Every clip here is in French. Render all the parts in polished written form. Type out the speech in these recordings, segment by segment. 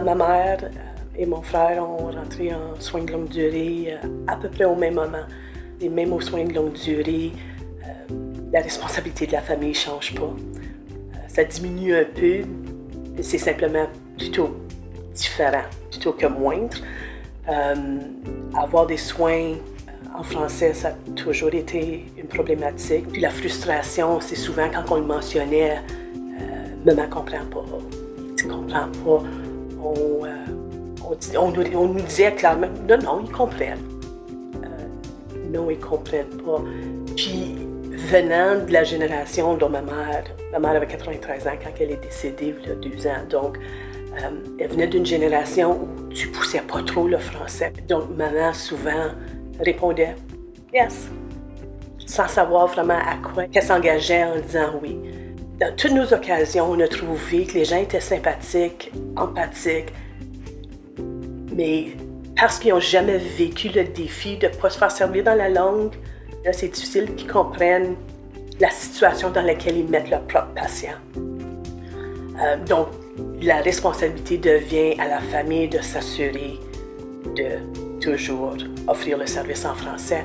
Ma mère et mon frère ont rentré en soins de longue durée à peu près au même moment. Et même aux soins de longue durée, la responsabilité de la famille ne change pas. Ça diminue un peu, mais c'est simplement plutôt différent, plutôt que moindre. Avoir des soins en français, ça a toujours été une problématique. Puis la frustration, c'est souvent quand on le mentionnait, maman ne comprend pas, tu ne comprends pas. On nous disait clairement, non, ils comprennent. Non, ils ne comprennent pas. Puis, venant de la génération dont ma mère avait 93 ans quand elle est décédée, il y a 2 ans. Donc, elle venait d'une génération où tu ne poussais pas trop le français. Donc, maman, souvent, répondait « yes », sans savoir vraiment à quoi qu'elle s'engageait en disant « oui ». Dans toutes nos occasions, on a trouvé que les gens étaient sympathiques, empathiques, mais parce qu'ils n'ont jamais vécu le défi de ne pas se faire servir dans la langue, là, c'est difficile qu'ils comprennent la situation dans laquelle ils mettent leur propre patient. Donc, la responsabilité devient à la famille de s'assurer de toujours offrir le service en français.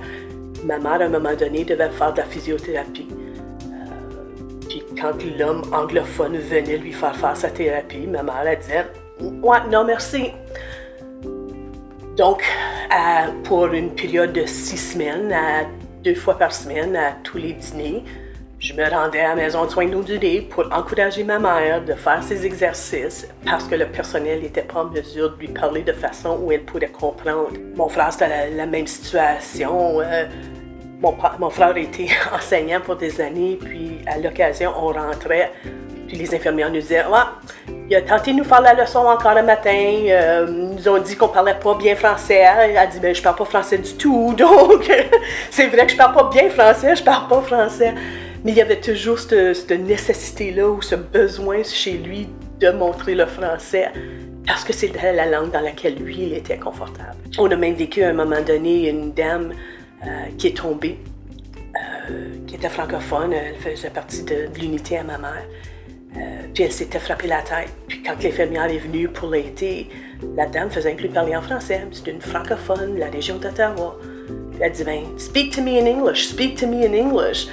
Ma mère, à un moment donné, devait faire de la physiothérapie. Puis quand l'homme anglophone venait lui faire sa thérapie, ma mère, elle disait « ouais, non, merci ». Donc, pour une période de 6 semaines, 2 fois par semaine, à tous les dîners, je me rendais à la maison de soins de longue durée pour encourager ma mère de faire ses exercices parce que le personnel n'était pas en mesure de lui parler de façon où elle pourrait comprendre. Mon frère, c'était la même situation. Mon frère était enseignant pour des années, puis à l'occasion, on rentrait, puis les infirmières nous disaient « il a tenté de nous faire la leçon encore le matin, ils nous ont dit qu'on parlait pas bien français. » Elle a dit « je parle pas français du tout, donc c'est vrai que je parle pas bien français, je parle pas français. » Mais il y avait toujours cette nécessité-là ou ce besoin chez lui de montrer le français parce que c'était la langue dans laquelle lui, il était confortable. On a même vécu à un moment donné une dame qui est tombée, qui était francophone, elle faisait partie de l'unité à ma mère. Puis elle s'était frappée la tête. Puis quand l'infirmière est venue pour l'aider, la dame faisait plus parler en français. C'est une francophone de la région d'Ottawa. Puis elle dit « speak to me in English, speak to me in English ».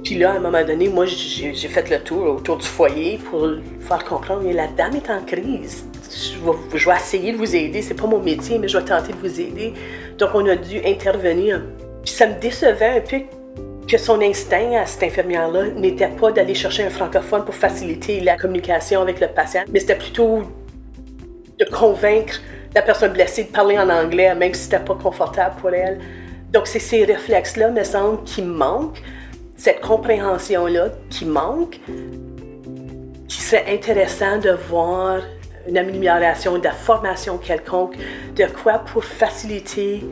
Puis là, à un moment donné, moi, j'ai fait le tour autour du foyer pour faire comprendre, mais la dame est en crise. Je vais essayer de vous aider, c'est pas mon métier, mais je vais tenter de vous aider. Donc, on a dû intervenir. Puis ça me décevait un peu que son instinct à cette infirmière-là n'était pas d'aller chercher un francophone pour faciliter la communication avec le patient, mais c'était plutôt de convaincre la personne blessée de parler en anglais, même si c'était pas confortable pour elle. Donc, c'est ces réflexes-là, me semble, qui manquent. Cette compréhension-là qui manque, qui serait intéressant de voir une amélioration de la formation quelconque, de quoi pour faciliter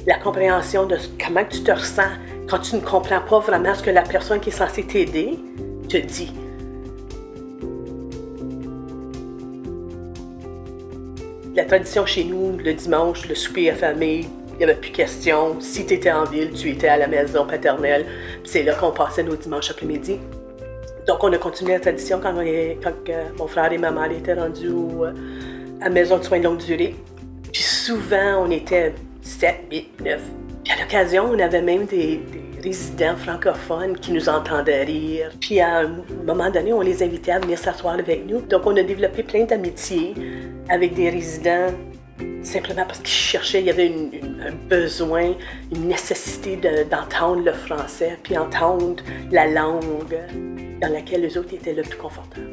la compréhension de comment tu te ressens quand tu ne comprends pas vraiment ce que la personne qui est censée t'aider te dit. La tradition chez nous, le dimanche, le souper à famille, il n'y avait plus question. Si tu étais en ville, tu étais à la maison paternelle. Puis c'est là qu'on passait nos dimanches après-midi. Donc, on a continué la tradition quand mon frère et ma mère étaient rendus à la maison de soins de longue durée. Puis souvent, on était 7, 8, 9. Puis à l'occasion, on avait même des résidents francophones qui nous entendaient rire. Puis à un moment donné, on les invitait à venir s'asseoir avec nous. Donc, on a développé plein d'amitiés avec des résidents simplement parce qu'ils cherchaient, il y avait un besoin, une nécessité d'entendre le français, puis entendre la langue dans laquelle les autres étaient le plus confortables.